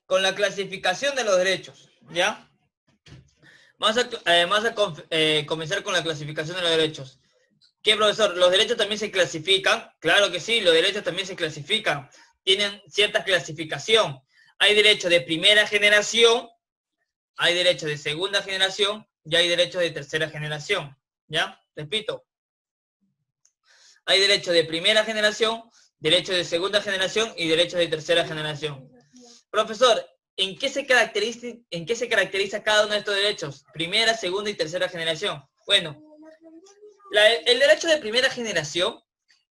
con la clasificación de los derechos, ¿ya? Vamos a comenzar con la clasificación de los derechos. ¿Qué, profesor? ¿Los derechos también se clasifican? Claro que sí, los derechos también se clasifican. Tienen cierta clasificación. Hay derechos de primera generación, hay derechos de segunda generación y hay derechos de tercera generación. ¿Ya? Repito. Hay derechos de primera generación, derechos de segunda generación y derechos de tercera generación. Profesor, ¿en qué se caracteriza cada uno de estos derechos? Primera, segunda y tercera generación. Bueno, el derecho de primera generación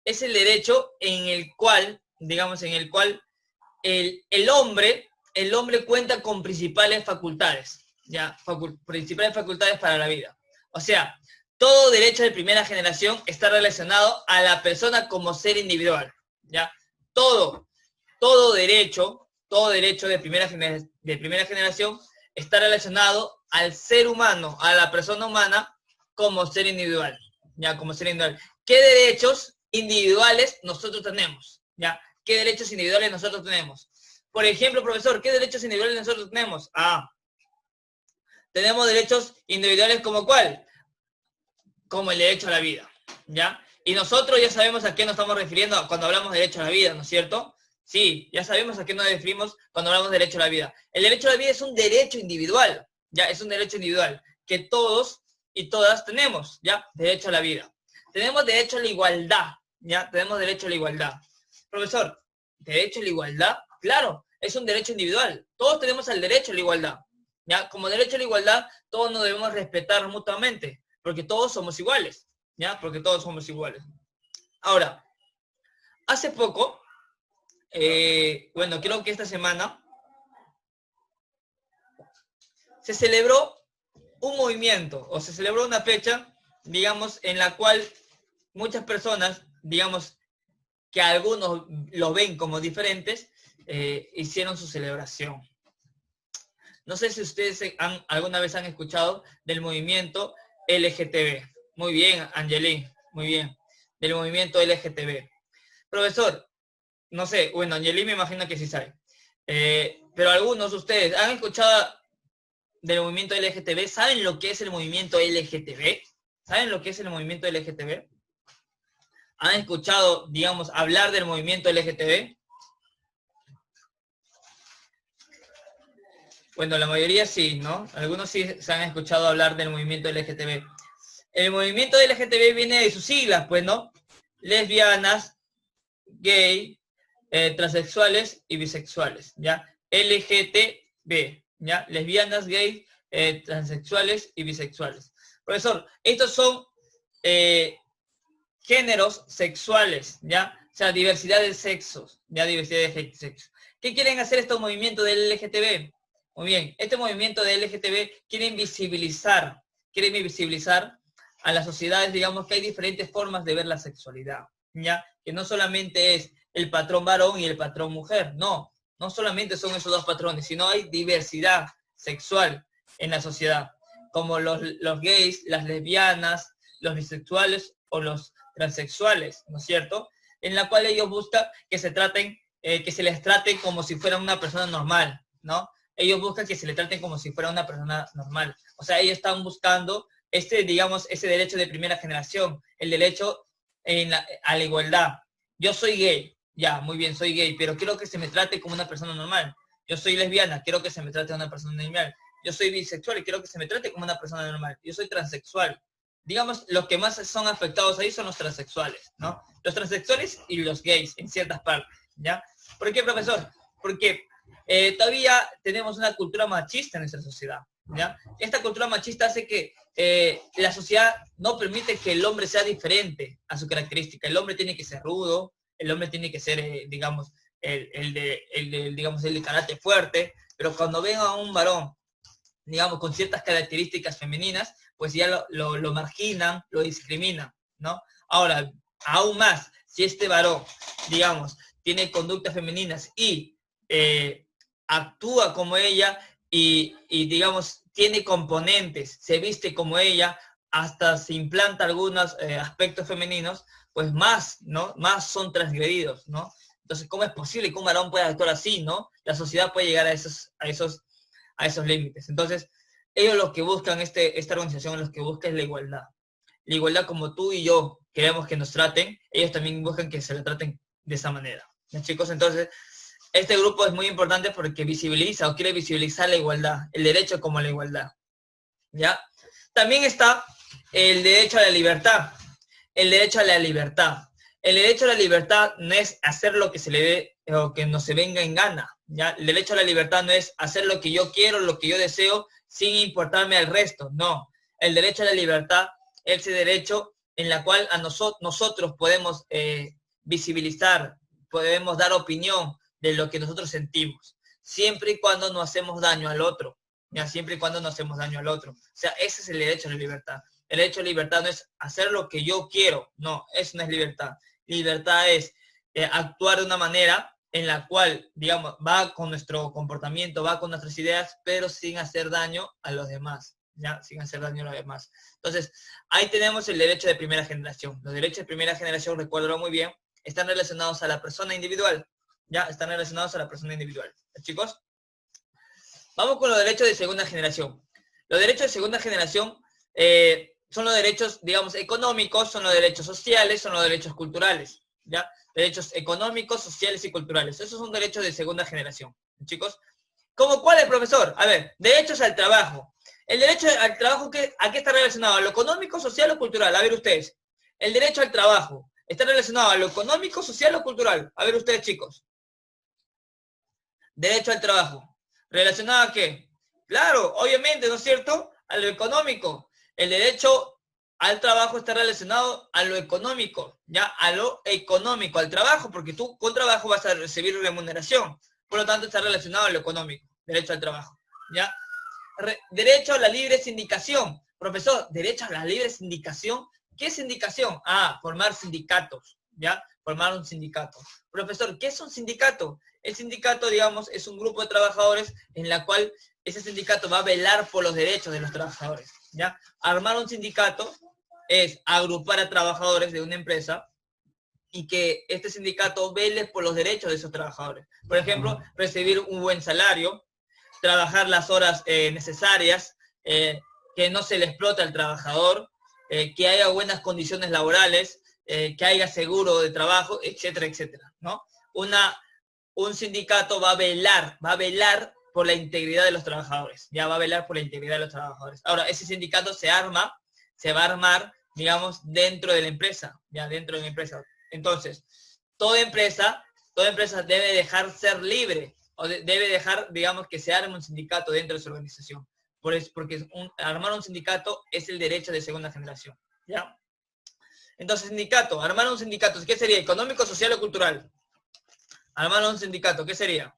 es el derecho en el cual, digamos, el hombre cuenta con principales facultades, ¿ya? Principales facultades para la vida. O sea, todo derecho de primera generación está relacionado a la persona como ser individual, ¿ya? Todo derecho de primera generación está relacionado al ser humano, a la persona humana como ser individual, ¿ya? Como ser individual. ¿Qué derechos individuales nosotros tenemos? ¿Ya? ¿Qué derechos individuales nosotros tenemos? Por ejemplo, profesor, ¿qué derechos individuales nosotros tenemos? Tenemos derechos individuales como ¿cuál? Como el derecho a la vida, ¿ya? Y nosotros ya sabemos a qué nos estamos refiriendo cuando hablamos de derecho a la vida, ¿no es cierto? Sí, ya sabemos a qué nos referimos cuando hablamos de derecho a la vida. El derecho a la vida es un derecho individual, ¿ya? Es un derecho individual que todos y todas tenemos, ¿ya? Derecho a la vida. Tenemos derecho a la igualdad, ¿ya? Tenemos derecho a la igualdad. Profesor, ¿derecho a la igualdad? Claro, es un derecho individual. Todos tenemos el derecho a la igualdad, ¿ya? Como derecho a la igualdad, todos nos debemos respetar mutuamente, porque todos somos iguales, ¿ya? Porque todos somos iguales. Ahora, hace poco, bueno, creo que esta semana, se celebró un movimiento, o se celebró una fecha, digamos, en la cual muchas personas, digamos, que algunos lo ven como diferentes, hicieron su celebración. No sé si ustedes alguna vez han escuchado del movimiento LGTB. Muy bien, Angelín, muy bien. Del movimiento LGTB. Profesor, no sé, bueno, Angelín me imagino que sí sabe. Pero algunos de ustedes han escuchado del movimiento LGTB. ¿Saben lo que es el movimiento LGTB? ¿Saben lo que es el movimiento LGTB? ¿Han escuchado, digamos, hablar del movimiento LGTB? Bueno, la mayoría sí, ¿no? Algunos sí se han escuchado hablar del movimiento LGTB. El movimiento LGTB viene de sus siglas, pues, ¿no? Lesbianas, gay, transexuales y bisexuales, ¿ya? LGTB, ¿ya? Lesbianas, gay, transexuales y bisexuales. Profesor, estos son géneros sexuales, ¿ya? O sea, diversidad de sexos, ¿ya? Diversidad de sexos. ¿Qué quieren hacer estos movimientos del LGTB? Muy bien, este movimiento de LGTB quieren visibilizar a las sociedades, digamos, que hay diferentes formas de ver la sexualidad, ¿ya? Que no solamente es el patrón varón y el patrón mujer, no solamente son esos dos patrones, sino hay diversidad sexual en la sociedad, como los gays, las lesbianas, los bisexuales o los transexuales, ¿no es cierto? En la cual ellos buscan que se les trate como si fueran una persona normal, ¿no? Ellos buscan que se le traten como si fuera una persona normal. O sea, ellos están buscando digamos, ese derecho de primera generación, el derecho a la igualdad. Yo soy gay, ya, muy bien, soy gay, pero quiero que se me trate como una persona normal. Yo soy lesbiana, quiero que se me trate como una persona normal. Yo soy bisexual y quiero que se me trate como una persona normal. Yo soy transexual. Digamos, los que más son afectados ahí son los transexuales, ¿no? Los transexuales y los gays, en ciertas partes, ¿ya? ¿Por qué, profesor? Porque todavía tenemos una cultura machista en nuestra sociedad, ¿ya? Esta cultura machista hace que la sociedad no permite que el hombre sea diferente a su característica. El hombre tiene que ser rudo, el hombre tiene que ser, digamos, el de carácter fuerte, pero cuando ven a un varón, digamos, con ciertas características femeninas, pues ya lo marginan, lo discriminan, ¿no? Ahora, aún más, si este varón, digamos, tiene conductas femeninas y actúa como ella digamos, tiene componentes, se viste como ella, hasta se implanta algunos aspectos femeninos, pues más, ¿no? Más son transgredidos, ¿no? Entonces, ¿cómo es posible que un varón pueda actuar así, no? La sociedad puede llegar a esos límites. Entonces, ellos lo que buscan, esta organización lo que busca es la igualdad. La igualdad como tú y yo queremos que nos traten, ellos también buscan que se le traten de esa manera. ¿No, chicos? Entonces, este grupo es muy importante porque visibiliza o quiere visibilizar la igualdad, el derecho como la igualdad. ¿Ya? También está el derecho a la libertad. El derecho a la libertad. El derecho a la libertad no es hacer lo que se le dé o que no se venga en gana. ¿Ya? El derecho a la libertad no es hacer lo que yo quiero, lo que yo deseo, sin importarme al resto. No. El derecho a la libertad es ese derecho en la cual a nosotros podemos visibilizar, podemos dar opinión de lo que nosotros sentimos, siempre y cuando no hacemos daño al otro. ¿Ya? Siempre y cuando no hacemos daño al otro. O sea, ese es el derecho a la libertad. El derecho a la libertad no es hacer lo que yo quiero. No, eso no es libertad. Libertad es actuar de una manera en la cual, digamos, va con nuestro comportamiento, va con nuestras ideas, pero sin hacer daño a los demás. ¿Ya? Sin hacer daño a los demás. Entonces, ahí tenemos el derecho de primera generación. Los derechos de primera generación, recuérdalo muy bien, están relacionados a la persona individual. ¿Ya? Están relacionados a la persona individual. ¿Chicos? Vamos con los derechos de segunda generación. Los derechos de segunda generación son los derechos, digamos, económicos, son los derechos sociales, son los derechos culturales, ¿ya? Derechos económicos, sociales y culturales. Esos son derechos de segunda generación, chicos. ¿Cómo cuál es, profesor? A ver, derechos al trabajo. El derecho al trabajo, ¿a qué está relacionado? ¿A lo económico, social o cultural? A ver ustedes. El derecho al trabajo, ¿está relacionado a lo económico, social o cultural? A ver ustedes, chicos. Derecho al trabajo. ¿Relacionado a qué? Claro, obviamente, ¿no es cierto? A lo económico. El derecho al trabajo está relacionado a lo económico, ¿ya? A lo económico, al trabajo, porque tú con trabajo vas a recibir remuneración. Por lo tanto, está relacionado a lo económico, derecho al trabajo, ¿ya? Derecho a la libre sindicación. Profesor, derecho a la libre sindicación. ¿Qué es sindicación? Ah, formar sindicatos, ¿ya? Formar un sindicato. Profesor, ¿qué es un sindicato? El sindicato, digamos, es un grupo de trabajadores en la cual ese sindicato va a velar por los derechos de los trabajadores, ¿ya? Armar un sindicato es agrupar a trabajadores de una empresa y que este sindicato vele por los derechos de esos trabajadores. Por ejemplo, recibir un buen salario, trabajar las horas necesarias, que no se le explote al trabajador, que haya buenas condiciones laborales, que haya seguro de trabajo, etcétera, etcétera, ¿no? Un sindicato va a velar por la integridad de los trabajadores, ya va a velar por la integridad de los trabajadores. Ahora, ese sindicato se va a armar, digamos, dentro de la empresa, ya dentro de la empresa. Entonces, toda empresa debe dejar ser libre, o debe dejar, digamos, que se arme un sindicato dentro de su organización. Porque armar un sindicato es el derecho de segunda generación, ¿ya? Entonces, armar un sindicato, ¿qué sería? ¿Económico, social o cultural? Armar un sindicato, ¿qué sería?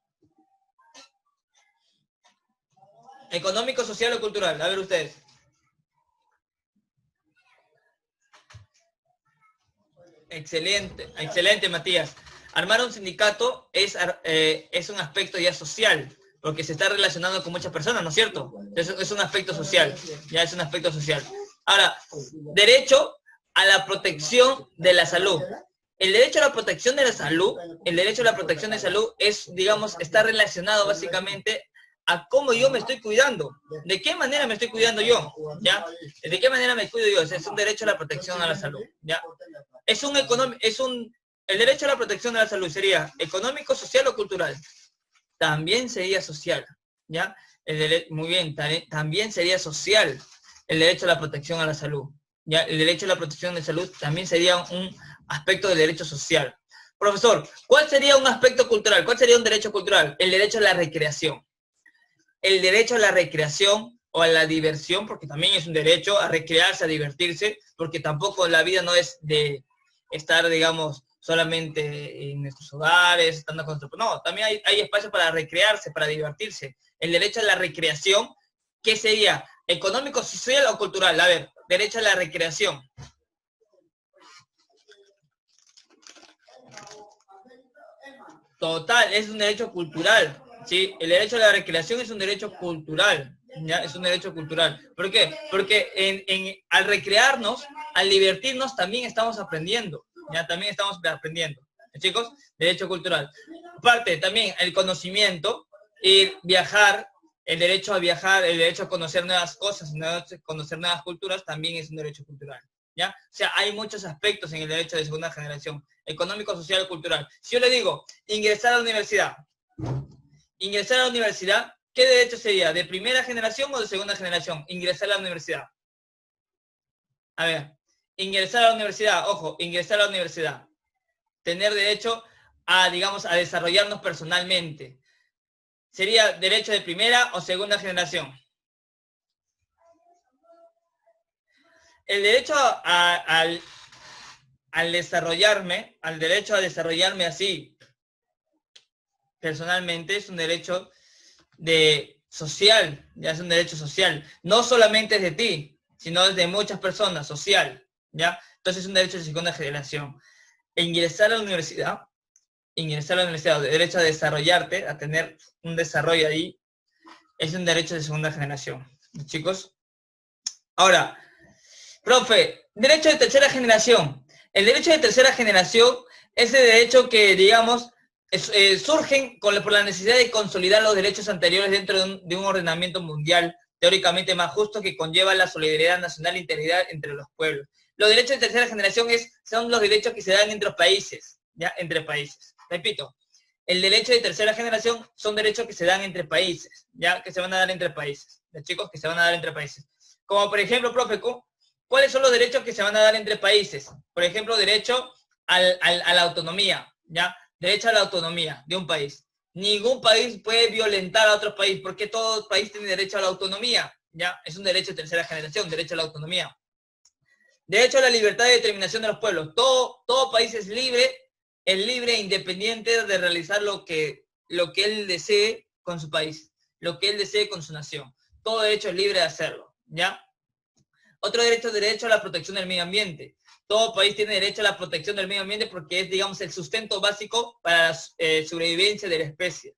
¿Económico, social o cultural? A ver ustedes. Excelente, excelente, Matías. Armar un sindicato es un aspecto ya social, porque se está relacionando con muchas personas, ¿no es cierto? Es un aspecto social, ya es un aspecto social. Ahora, derecho a la protección de la salud. El derecho a la protección de la salud, es, digamos, está relacionado básicamente a cómo yo me estoy cuidando. ¿De qué manera me estoy cuidando yo? ¿Ya? ¿De qué manera me cuido yo? Es un derecho a la protección a la salud, ¿ya? El derecho a la protección de la salud sería económico, social o cultural. También sería social, ¿ya? Muy bien, también sería social el derecho a la protección a la salud, ¿ya? El derecho a la protección de salud también sería un aspecto del derecho social. Profesor, ¿cuál sería un aspecto cultural? ¿Cuál sería un derecho cultural? El derecho a la recreación. El derecho a la recreación o a la diversión, porque también es un derecho a recrearse, a divertirse, porque tampoco la vida no es de estar, digamos, solamente en nuestros hogares, estando con nuestro... No, también hay espacio para recrearse, para divertirse. El derecho a la recreación, ¿qué sería? ¿Económico, social o cultural? A ver, derecho a la recreación. Total, es un derecho cultural, ¿sí? El derecho a la recreación es un derecho cultural, ¿ya? Es un derecho cultural. ¿Por qué? Porque al recrearnos, al divertirnos, también estamos aprendiendo, ¿ya? También estamos aprendiendo. Chicos, derecho cultural. Aparte, también el conocimiento, ir, viajar, el derecho a viajar, el derecho a conocer nuevas cosas, conocer nuevas culturas, también es un derecho cultural, ¿ya? O sea, hay muchos aspectos en el derecho de segunda generación, económico, social, cultural. Si yo le digo, ingresar a la universidad, ¿qué derecho sería? ¿De primera generación o de segunda generación? Ingresar a la universidad. A ver, ingresar a la universidad, ojo, ingresar a la universidad. Tener derecho a, digamos, a desarrollarnos personalmente. ¿Sería derecho de primera o segunda generación? El derecho al desarrollarme, al derecho a desarrollarme así, personalmente, es un derecho de social, ya es un derecho social. No solamente es de ti, sino es de muchas personas, social, ¿ya? Entonces es un derecho de segunda generación. Ingresar a la universidad, derecho a desarrollarte, a tener un desarrollo ahí, es un derecho de segunda generación. Chicos, ahora, profe, derecho de tercera generación. El derecho de tercera generación es el derecho que, digamos, surgen por la necesidad de consolidar los derechos anteriores dentro de un ordenamiento mundial teóricamente más justo que conlleva la solidaridad nacional e integridad entre los pueblos. Los derechos de tercera generación son los derechos que se dan entre países, ¿ya? Entre países. Repito, el derecho de tercera generación son derechos que se dan entre países, ¿ya? Que se van a dar entre países. Los chicos que se van a dar entre países. Como por ejemplo, profe, ¿cuáles son los derechos que se van a dar entre países? Por ejemplo, derecho a la autonomía, ¿ya? Derecho a la autonomía de un país. Ningún país puede violentar a otro país, porque todo país tiene derecho a la autonomía, ¿ya? Es un derecho de tercera generación, derecho a la autonomía. Derecho a la libertad de determinación de los pueblos. Todo país es libre e independiente de realizar lo que él desee con su país, lo que él desee con su nación. Todo derecho es libre de hacerlo, ¿ya? Otro derecho es derecho a la protección del medio ambiente. Todo país tiene derecho a la protección del medio ambiente porque es, digamos, el sustento básico para la sobrevivencia de la especie.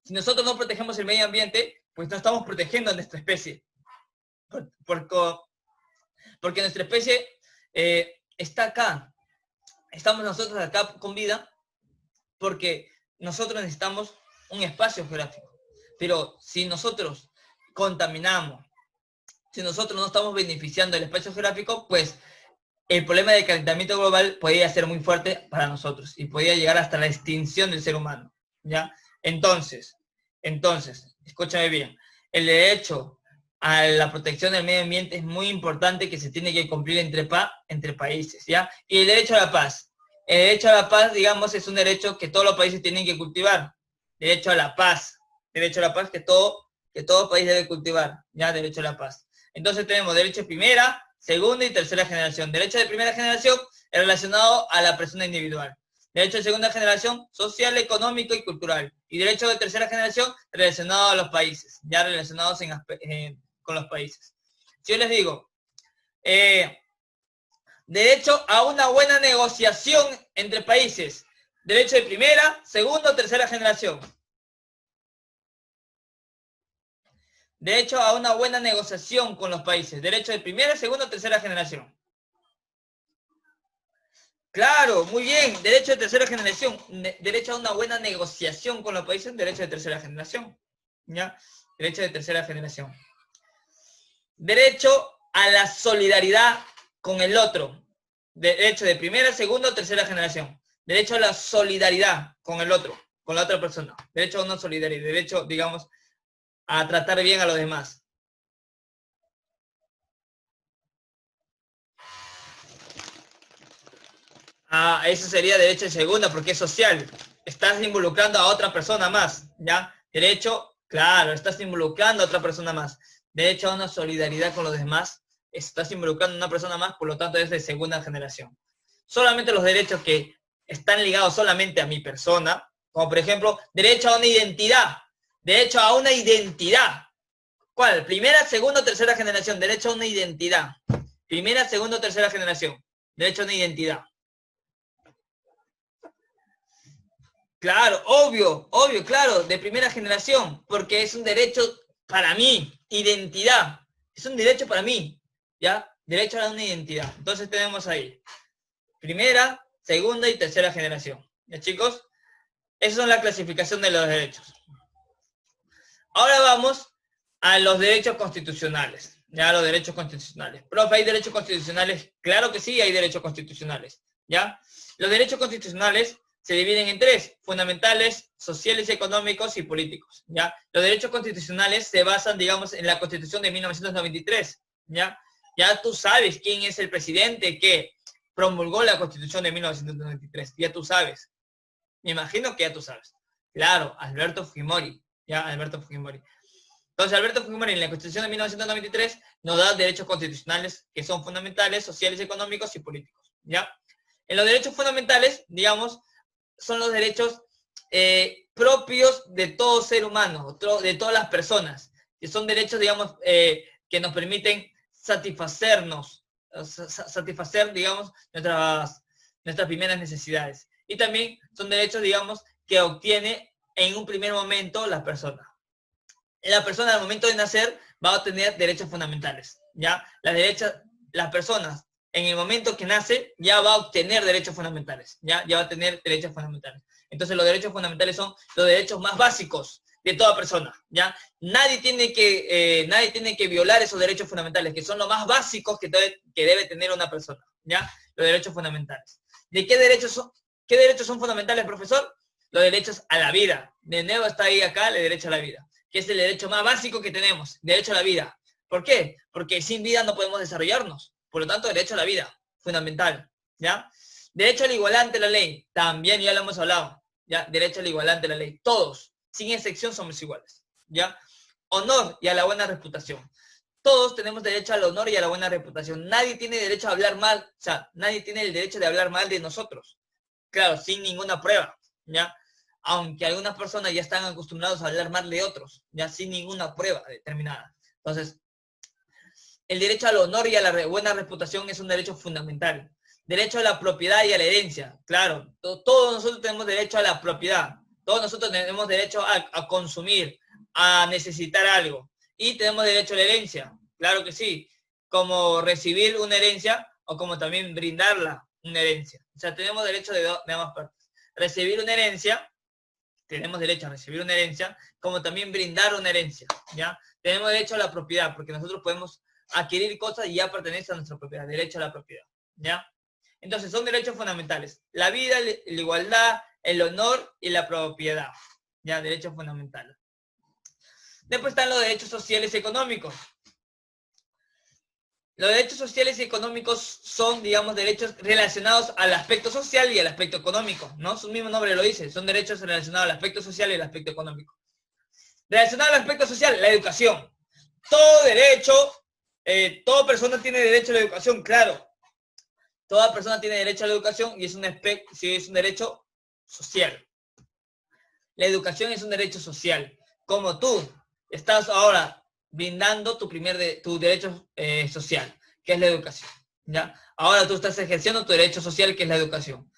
Si nosotros no protegemos el medio ambiente, pues no estamos protegiendo a nuestra especie. Porque nuestra especie está acá. Estamos nosotros acá con vida porque nosotros necesitamos un espacio geográfico. Pero si nosotros contaminamos, si nosotros no estamos beneficiando del espacio geográfico, pues el problema del calentamiento global podría ser muy fuerte para nosotros y podría llegar hasta la extinción del ser humano, ¿ya? Entonces, escúchame bien, el derecho a la protección del medio ambiente es muy importante que se tiene que cumplir entre países, ¿ya? Y el derecho a la paz. El derecho a la paz, digamos, es un derecho que todos los países tienen que cultivar. Derecho a la paz. Derecho a la paz que todo país debe cultivar, ¿ya? Derecho a la paz. Entonces tenemos derecho de primera, segunda y tercera generación. Derecho de primera generación es relacionado a la persona individual. Derecho de segunda generación, social, económico y cultural. Y derecho de tercera generación relacionado a los países, ya relacionados con los países. Si yo les digo, derecho a una buena negociación entre países. Derecho de primera, segunda o tercera generación. Derecho a una buena negociación con los países. Derecho de primera, segunda o tercera generación. Claro, muy bien. Derecho de tercera generación. Derecho a una buena negociación con los países. Derecho de tercera generación. ¿Ya? Derecho de tercera generación. Derecho a la solidaridad con el otro. Derecho de primera, segunda o tercera generación. Derecho a la solidaridad con el otro, con la otra persona. Derecho a una solidaridad. Derecho, digamos, a tratar bien a los demás. Eso sería derecho de segunda porque es social. Estás involucrando a otra persona más, ¿ya? Derecho, claro, estás involucrando a otra persona más. Derecho a una solidaridad con los demás, estás involucrando a una persona más, por lo tanto es de segunda generación. Solamente los derechos que están ligados solamente a mi persona, como por ejemplo, derecho a una identidad. Derecho a una identidad. ¿Cuál? Primera, segunda o tercera generación. Derecho a una identidad. Primera, segunda o tercera generación. Derecho a una identidad. Claro, obvio, claro, de primera generación, porque es un derecho para mí, identidad, es un derecho para mí, ¿ya? Derecho a una identidad. Entonces tenemos ahí, primera, segunda y tercera generación. ¿Ya, chicos? Esa es la clasificación de los derechos. Ahora vamos a los derechos constitucionales. Ya, los derechos constitucionales. Profe, ¿hay derechos constitucionales? Claro que sí, hay derechos constitucionales. ¿Ya? Los derechos constitucionales se dividen en tres: fundamentales, sociales, económicos y políticos. ¿Ya? Los derechos constitucionales se basan, digamos, en la Constitución de 1993. ¿Ya? Ya tú sabes quién es el presidente que promulgó la Constitución de 1993. Ya tú sabes. Me imagino que ya tú sabes. Claro, Alberto Fujimori. Ya, Alberto Fujimori. Entonces, Alberto Fujimori en la Constitución de 1993 nos da derechos constitucionales que son fundamentales, sociales, económicos y políticos. ¿Ya? En los derechos fundamentales, digamos, son los derechos propios de todo ser humano, de todas las personas, que son derechos, digamos, que nos permiten satisfacernos, satisfacer, digamos, nuestras primeras necesidades. Y también son derechos, digamos, que obtiene en un primer momento la persona. La persona al momento de nacer va a obtener derechos fundamentales, ¿ya? Las personas en el momento que nace ya va a obtener derechos fundamentales, ¿ya? Ya va a tener derechos fundamentales. Entonces los derechos fundamentales son los derechos más básicos de toda persona, ¿ya? Nadie tiene que violar esos derechos fundamentales, que son los más básicos que debe tener una persona, ¿ya? Los derechos fundamentales. ¿De qué derechos son fundamentales, profesor? Los derechos a la vida. De nuevo está ahí acá el derecho a la vida, que es el derecho más básico que tenemos, derecho a la vida. ¿Por qué? Porque sin vida no podemos desarrollarnos. Por lo tanto, derecho a la vida, fundamental, ¿ya? Derecho a la igualdad ante la ley, también ya lo hemos hablado, ¿ya? Derecho a la igualdad ante la ley, todos, sin excepción somos iguales, ¿ya? Honor y a la buena reputación. Todos tenemos derecho al honor y a la buena reputación. Nadie tiene derecho a hablar mal, o sea, nadie tiene el derecho de hablar mal de nosotros. Claro, sin ninguna prueba, ¿ya? Aunque algunas personas ya están acostumbrados a hablar mal de otros, ya sin ninguna prueba determinada. Entonces, el derecho al honor y a la buena reputación es un derecho fundamental. Derecho a la propiedad y a la herencia. Claro, todos nosotros tenemos derecho a la propiedad. Todos nosotros tenemos derecho a consumir, a necesitar algo. Y tenemos derecho a la herencia. Claro que sí. Como recibir una herencia o como también brindarla una herencia. O sea, tenemos derecho de ambas partes. Recibir una herencia, tenemos derecho a recibir una herencia, como también brindar una herencia, ¿ya? Tenemos derecho a la propiedad, porque nosotros podemos adquirir cosas y ya pertenece a nuestra propiedad, derecho a la propiedad, ¿ya? Entonces, son derechos fundamentales. La vida, la igualdad, el honor y la propiedad, ¿ya? Derechos fundamentales. Después están los derechos sociales y económicos. Los derechos sociales y económicos son, digamos, derechos relacionados al aspecto social y al aspecto económico, ¿no? Su mismo nombre lo dice, son derechos relacionados al aspecto social y al aspecto económico. Relacionado al aspecto social, la educación. Todo derecho, toda persona tiene derecho a la educación, claro. Toda persona tiene derecho a la educación y es un derecho social. La educación es un derecho social. Como tú estás ahora brindando tu derecho social, que es la educación, ¿ya? Ahora tú estás ejerciendo tu derecho social, que es la educación.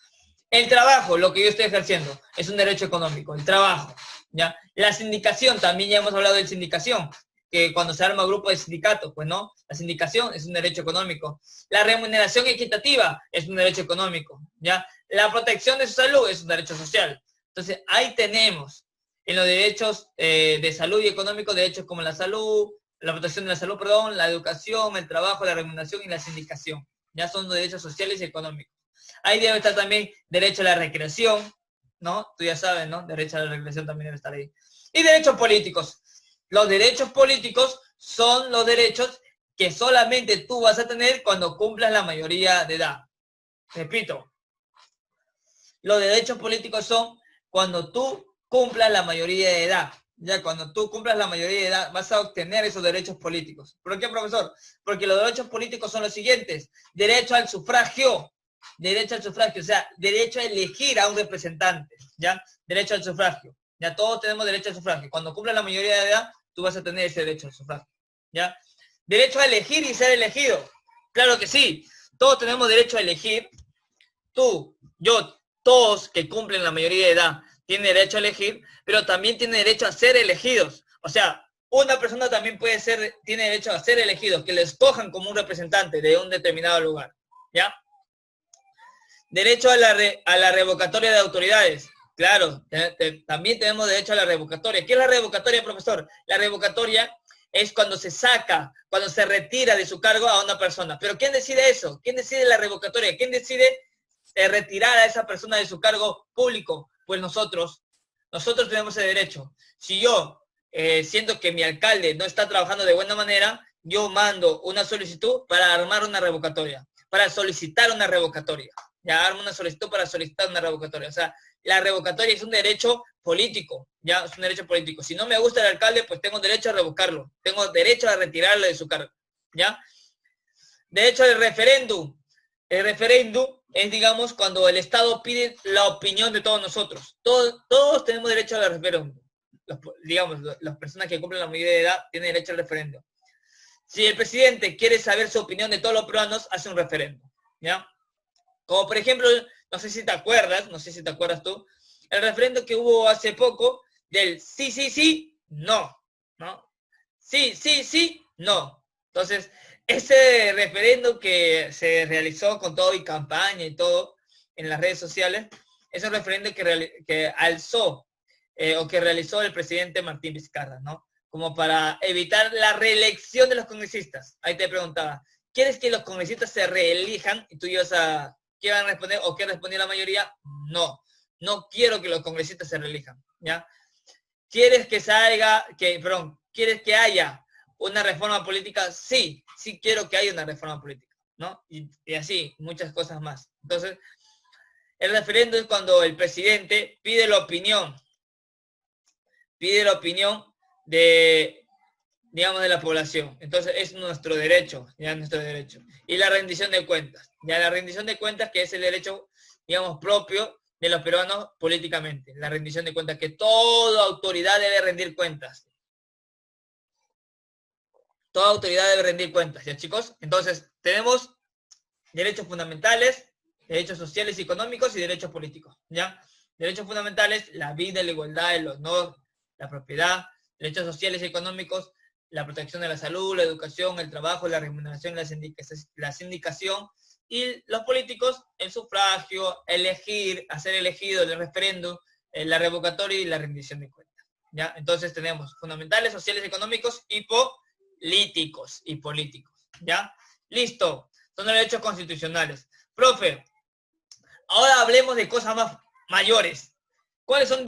El trabajo, lo que yo estoy ejerciendo, es un derecho económico, el trabajo, ¿ya? La sindicación, también ya hemos hablado de sindicación, que cuando se arma grupo de sindicatos, pues no, la sindicación es un derecho económico. La remuneración equitativa es un derecho económico, ¿ya? La protección de su salud es un derecho social. Entonces, ahí tenemos en los derechos de salud y económico, derechos como la salud, la protección de la salud, perdón, la educación, el trabajo, la remuneración y la sindicación. Ya son los derechos sociales y económicos. Ahí debe estar también derecho a la recreación, ¿no? Tú ya sabes, ¿no? Derecho a la recreación también debe estar ahí. Y derechos políticos. Los derechos políticos son los derechos que solamente tú vas a tener cuando cumplas la mayoría de edad. Repito, los derechos políticos son cuando tú cumplas la mayoría de edad. Ya cuando tú cumplas la mayoría de edad vas a obtener esos derechos políticos. ¿Por qué, profesor? Porque los derechos políticos son los siguientes. Derecho al sufragio, o sea, derecho a elegir a un representante, ¿ya? Derecho al sufragio. Ya todos tenemos derecho al sufragio. Cuando cumplas la mayoría de edad, tú vas a tener ese derecho al sufragio, ¿ya? Derecho a elegir y ser elegido. Claro que sí, todos tenemos derecho a elegir. Tú, yo, todos que cumplen la mayoría de edad tienen derecho a elegir, pero también tienen derecho a ser elegidos. O sea, una persona también tiene derecho a ser elegidos, que le escojan como un representante de un determinado lugar, ¿ya? Derecho a la revocatoria de autoridades. Claro, también tenemos derecho a la revocatoria. ¿Qué es la revocatoria, profesor? La revocatoria es cuando se saca, cuando se retira de su cargo a una persona. Pero ¿quién decide eso? ¿Quién decide la revocatoria? ¿Quién decide retirar a esa persona de su cargo público? Pues nosotros. Nosotros tenemos ese derecho. Si yo siento que mi alcalde no está trabajando de buena manera, yo mando una solicitud para armar una revocatoria, para solicitar una revocatoria. Ya armo una solicitud para solicitar una revocatoria. O sea, la revocatoria es un derecho político, ya es un derecho político. Si no me gusta el alcalde, pues tengo derecho a revocarlo, tengo derecho a retirarle de su cargo, ¿ya? Derecho al referéndum. El referéndum es, digamos, cuando el Estado pide la opinión de todos nosotros. Todos tenemos derecho al referéndum. Digamos, las personas que cumplen la mayoría de edad tienen derecho al referéndum. Si el presidente quiere saber su opinión de todos los peruanos, hace un referéndum, ¿ya? Como por ejemplo, no sé si te acuerdas tú, el referéndum que hubo hace poco del sí, sí, sí, no, ¿no? Sí, sí, sí, no. Entonces, ese referéndum que se realizó con todo y campaña y todo en las redes sociales, es un referéndum que alzó o que realizó el presidente Martín Vizcarra, ¿no? Como para evitar la reelección de los congresistas. Ahí te preguntaba, ¿quieres que los congresistas se reelijan? Y tú ibas a, ¿qué van a responder o qué respondió la mayoría? No, no quiero que los congresistas se reelijan, ¿ya? ¿Quieres que quieres que haya una reforma política? Sí, sí quiero que haya una reforma política, ¿no? Y así, muchas cosas más. Entonces, el referéndum es cuando el presidente pide la opinión de, digamos, de la población. Entonces, es nuestro derecho, ya nuestro derecho. Y la rendición de cuentas, ya la rendición de cuentas, que es el derecho, digamos, propio de los peruanos políticamente. La rendición de cuentas, que toda autoridad debe rendir cuentas. Toda autoridad debe rendir cuentas, ¿ya, chicos? Entonces, tenemos derechos fundamentales, derechos sociales y económicos y derechos políticos, ¿ya? Derechos fundamentales, la vida, la igualdad, el honor, la propiedad. Derechos sociales y económicos, la protección de la salud, la educación, el trabajo, la remuneración, la sindicación. Y los políticos, el sufragio, elegir, hacer elegido, el referéndum, la revocatoria y la rendición de cuentas, ¿ya? Entonces tenemos fundamentales, sociales, económicos y políticos, ¿ya? Listo. Son los derechos constitucionales. Profe, ahora hablemos de cosas más mayores. ¿Cuáles son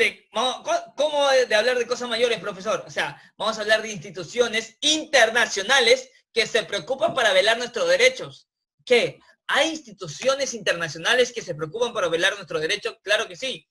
cómo de hablar de cosas mayores, profesor? O sea, vamos a hablar de instituciones internacionales que se preocupan para velar nuestros derechos. ¿Qué? ¿Hay instituciones internacionales que se preocupan para velar nuestros derechos? Claro que sí.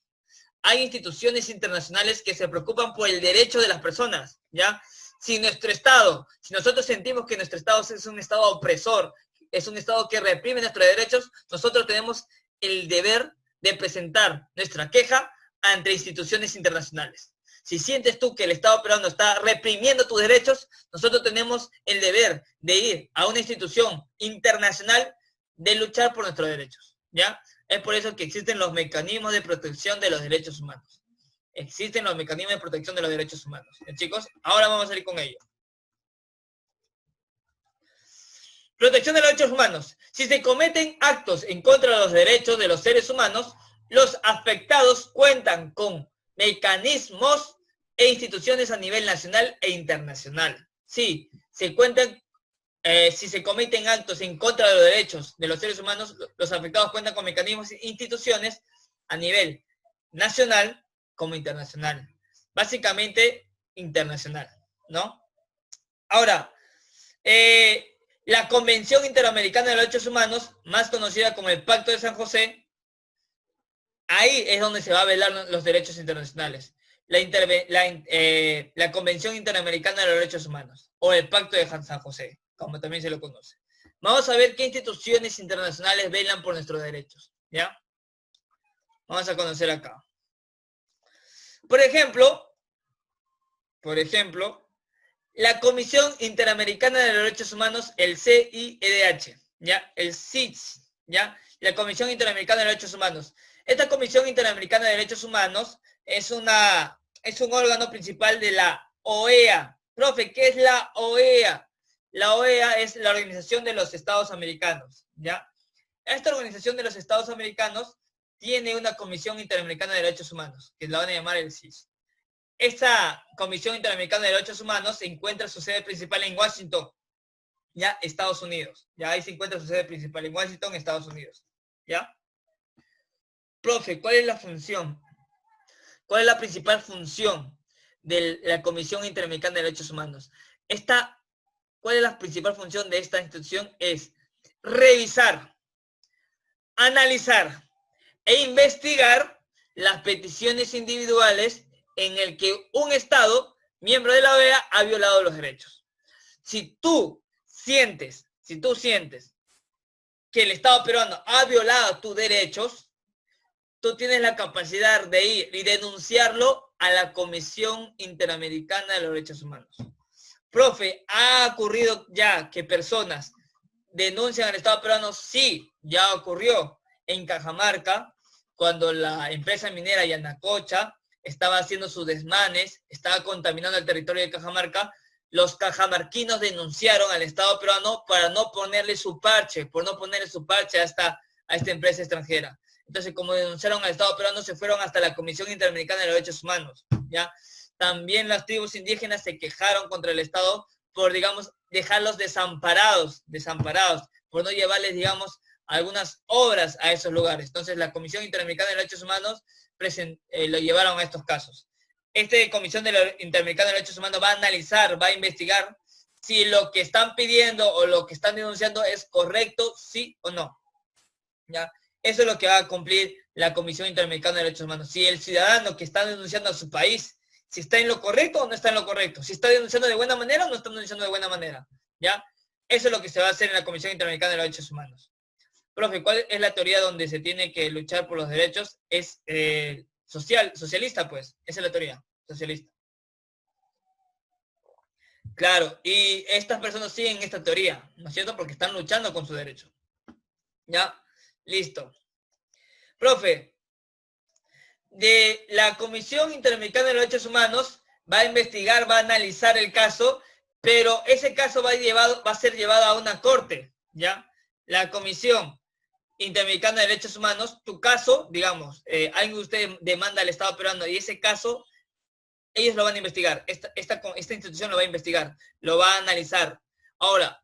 Hay instituciones internacionales que se preocupan por el derecho de las personas, ¿ya? Si nosotros sentimos que nuestro Estado es un Estado opresor, es un Estado que reprime nuestros derechos, nosotros tenemos el deber de presentar nuestra queja ante instituciones internacionales. Si sientes tú que el Estado peruano está reprimiendo tus derechos, nosotros tenemos el deber de ir a una institución internacional de luchar por nuestros derechos, ¿ya? Es por eso que existen los mecanismos de protección de los derechos humanos. Existen los mecanismos de protección de los derechos humanos. Chicos, ahora vamos a ir con ello. Protección de los derechos humanos. Si se cometen actos en contra de los derechos de los seres humanos, los afectados cuentan con mecanismos e instituciones a nivel nacional e internacional. Sí, si se cometen actos en contra de los derechos de los seres humanos, los afectados cuentan con mecanismos e instituciones a nivel nacional como internacional. Básicamente, internacional, ¿no? Ahora, la Convención Interamericana de los Derechos Humanos, más conocida como el Pacto de San José, ahí es donde se va a velar los derechos internacionales. La Convención Interamericana de los Derechos Humanos, o el Pacto de San José, como también se lo conoce. Vamos a ver qué instituciones internacionales velan por nuestros derechos, ¿ya? Vamos a conocer acá. Por ejemplo, la Comisión Interamericana de los Derechos Humanos, el CIDH, ¿ya? El CIDH, ¿ya? La Comisión Interamericana de los Derechos Humanos. Esta Comisión Interamericana de Derechos Humanos es un órgano principal de la OEA. Profe, ¿qué es la OEA? La OEA es la Organización de los Estados Americanos, ¿ya? esta Organización de los Estados Americanos tiene una Comisión Interamericana de Derechos Humanos, que la van a llamar el CIS. Esta Comisión Interamericana de Derechos Humanos se encuentra su sede principal en Washington, ya, Estados Unidos. Ya ahí se encuentra su sede principal en Washington, Estados Unidos. ¿Ya? Profe, ¿cuál es la función? ¿Cuál es la principal función de la Comisión Interamericana de Derechos Humanos? ¿Cuál es la principal función de esta institución? Es revisar, analizar e investigar las peticiones individuales en el que un Estado, miembro de la OEA, ha violado los derechos. Si tú sientes que el Estado peruano ha violado tus derechos, tú tienes la capacidad de ir y denunciarlo a la Comisión Interamericana de los Derechos Humanos. Profe, ¿ha ocurrido ya que personas denuncian al Estado peruano? Sí, ya ocurrió en Cajamarca, cuando la empresa minera Yanacocha estaba haciendo sus desmanes, estaba contaminando el territorio de Cajamarca. Los cajamarquinos denunciaron al Estado peruano para no ponerle su parche, a esta empresa extranjera. Entonces, como denunciaron al Estado peruano, se fueron hasta la Comisión Interamericana de los Derechos Humanos, ¿ya? También las tribus indígenas se quejaron contra el Estado por, digamos, dejarlos desamparados, por no llevarles, digamos, algunas obras a esos lugares. Entonces, la Comisión Interamericana de Derechos Humanos lo llevaron a estos casos. Esta Comisión Interamericana de Derechos Humanos va a analizar, va a investigar si lo que están pidiendo o lo que están denunciando es correcto, sí o no. ¿Ya? Eso es lo que va a cumplir la Comisión Interamericana de Derechos Humanos. Si el ciudadano que está denunciando a su país, si está en lo correcto o no está en lo correcto, si está denunciando de buena manera o no está denunciando de buena manera. ¿Ya? Eso es lo que se va a hacer en la Comisión Interamericana de los Derechos Humanos. Profe, ¿cuál es la teoría donde se tiene que luchar por los derechos? Es socialista, pues. Esa es la teoría, socialista. Claro, y estas personas siguen esta teoría, ¿no es cierto? Porque están luchando con su derecho. ¿Ya? Listo. Profe, de la Comisión Interamericana de los Derechos Humanos va a investigar, va a analizar el caso, pero ese caso va a ser llevado a una corte, ¿ya? La Comisión Interamericana de Derechos Humanos, tu caso, digamos, alguien que usted demanda al Estado peruano y ese caso, ellos lo van a investigar, esta institución lo va a investigar, lo va a analizar. Ahora,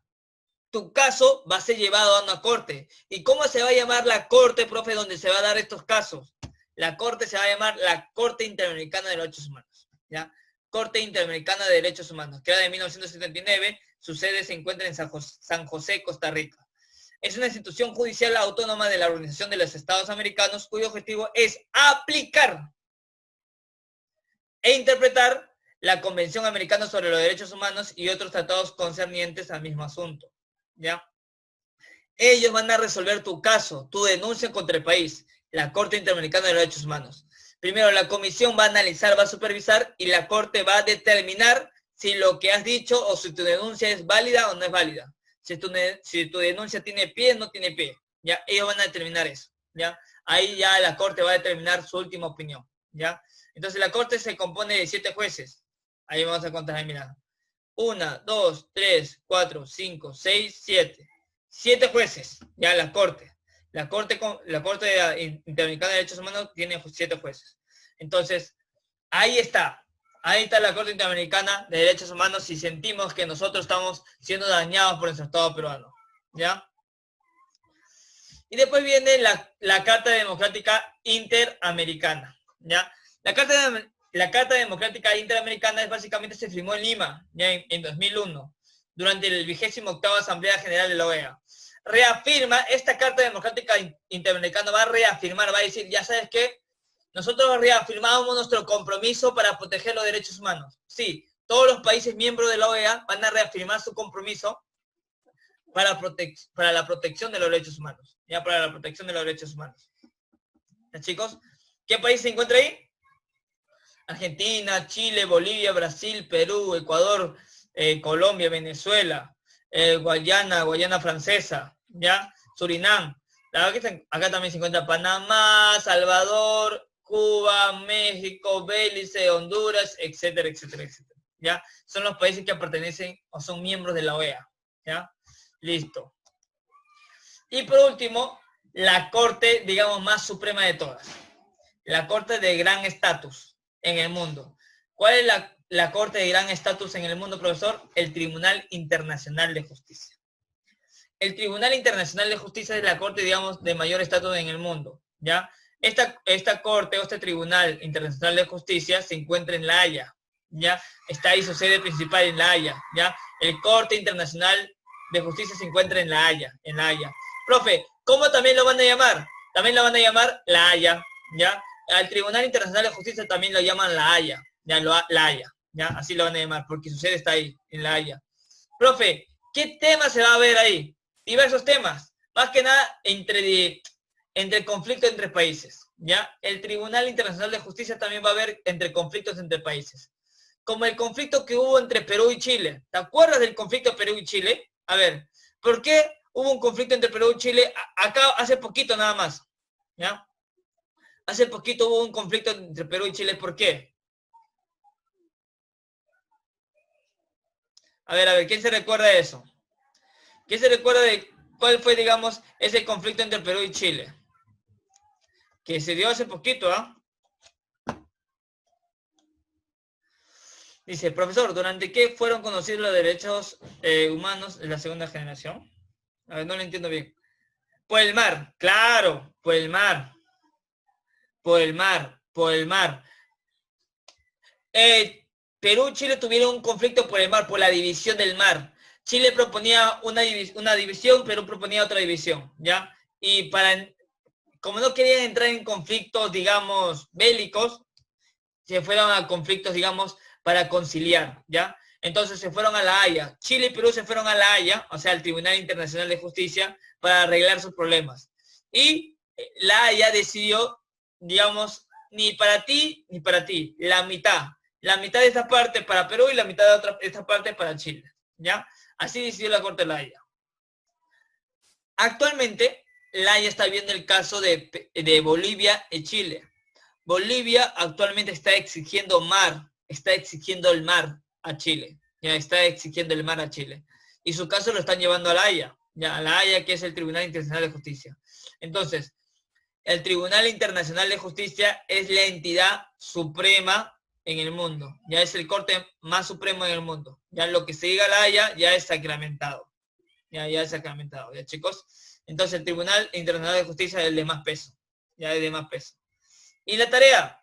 tu caso va a ser llevado a una corte. ¿Y cómo se va a llamar la corte, profe, donde se va a dar estos casos? La corte se va a llamar la Corte Interamericana de Derechos Humanos, ¿ya? Corte Interamericana de Derechos Humanos, creada en 1979, su sede se encuentra en San José, Costa Rica. Es una institución judicial autónoma de la Organización de los Estados Americanos, cuyo objetivo es aplicar e interpretar la Convención Americana sobre los Derechos Humanos y otros tratados concernientes al mismo asunto, ¿ya? Ellos van a resolver tu caso, tu denuncia contra el país, la Corte Interamericana de los Derechos Humanos. Primero, la comisión va a analizar, va a supervisar y la Corte va a determinar si lo que has dicho o si tu denuncia es válida o no es válida. Si tu denuncia tiene pie o no tiene pie. ¿Ya? Ellos van a determinar eso. ¿Ya? Ahí ya la Corte va a determinar su última opinión. ¿Ya? Entonces la Corte se compone de 7 jueces. Ahí vamos a contar, mira. 1, 2, 3, 4, 5, 6, 7. 7 jueces, ya la Corte. La Corte Interamericana de Derechos Humanos tiene 7 jueces. Entonces, ahí está. Ahí está la Corte Interamericana de Derechos Humanos si sentimos que nosotros estamos siendo dañados por nuestro Estado peruano. ¿Ya? Y después viene la Carta Democrática Interamericana. ¿Ya? La Carta Democrática Interamericana básicamente se firmó en Lima, ya en 2001, durante el 28ª Asamblea General de la OEA. Reafirma, esta Carta Democrática Interamericana va a decir, ya sabes qué, nosotros reafirmamos nuestro compromiso para proteger los derechos humanos. Sí, todos los países miembros de la OEA van a reafirmar su compromiso para la protección de los derechos humanos. Ya, para la protección de los derechos humanos. ¿Ya, chicos? ¿Qué país se encuentra ahí? Argentina, Chile, Bolivia, Brasil, Perú, Ecuador, Colombia, Venezuela, Guayana Francesa, ¿ya? Surinam. Acá también se encuentra Panamá, Salvador, Cuba, México, Belice, Honduras, etcétera, etcétera, etcétera. ¿Ya? Son los países que pertenecen o son miembros de la OEA. ¿Ya? Listo. Y por último, la corte, digamos, más suprema de todas. La corte de gran estatus en el mundo. ¿Cuál es la corte de gran estatus en el mundo, profesor? El Tribunal Internacional de Justicia. El Tribunal Internacional de Justicia es la corte, digamos, de mayor estatus en el mundo, ¿ya? Esta corte o este Tribunal Internacional de Justicia se encuentra en La Haya, ¿ya? Está ahí su sede principal en La Haya, ¿ya? El Corte Internacional de Justicia se encuentra en La Haya, en La Haya. Profe, ¿cómo también lo van a llamar? También lo van a llamar La Haya, ¿ya? Al Tribunal Internacional de Justicia también lo llaman La Haya, ¿ya? La Haya, ¿ya? Así lo van a llamar, porque su sede está ahí, en La Haya. Profe, ¿qué tema se va a ver ahí? Diversos temas, más que nada entre conflicto entre países, ¿ya? El Tribunal Internacional de Justicia también va a ver entre conflictos entre países. Como el conflicto que hubo entre Perú y Chile. ¿Te acuerdas del conflicto Perú y Chile? A ver, ¿por qué hubo un conflicto entre Perú y Chile? Acá hace poquito nada más, ¿ya? Hace poquito hubo un conflicto entre Perú y Chile, ¿por qué? A ver, ¿quién se recuerda de eso? ¿Quién se recuerda de cuál fue, digamos, ese conflicto entre Perú y Chile? Que se dio hace poquito, ¿ah? Dice, profesor, ¿durante qué fueron conocidos los derechos humanos de la segunda generación? A ver, no lo entiendo bien. Por el mar, claro, por el mar. Por el mar, por el mar. Perú y Chile tuvieron un conflicto por el mar, por la división del mar. Chile proponía una división, Perú proponía otra división, ¿ya? Y como no querían entrar en conflictos, digamos, bélicos, se fueron a conflictos, digamos, para conciliar, ¿ya? Entonces se fueron a La Haya. Chile y Perú se fueron a La Haya, o sea, al Tribunal Internacional de Justicia, para arreglar sus problemas. Y La Haya decidió, digamos, ni para ti ni para ti, la mitad. La mitad de esta parte para Perú y la mitad de esta parte para Chile, ¿ya? Así decidió la Corte de La Haya. Actualmente, La Haya está viendo el caso de Bolivia y Chile. Bolivia actualmente está exigiendo el mar a Chile, ya está exigiendo el mar a Chile. Y su caso lo están llevando a La Haya, ya a La Haya, que es el Tribunal Internacional de Justicia. Entonces, el Tribunal Internacional de Justicia es la entidad suprema en el mundo, ya es el corte más supremo en el mundo. Ya lo que se diga La Haya ya es sacramentado. Ya es sacramentado, ya chicos. Entonces el Tribunal Internacional de Justicia es el de más peso, ya es de más peso. Y la tarea,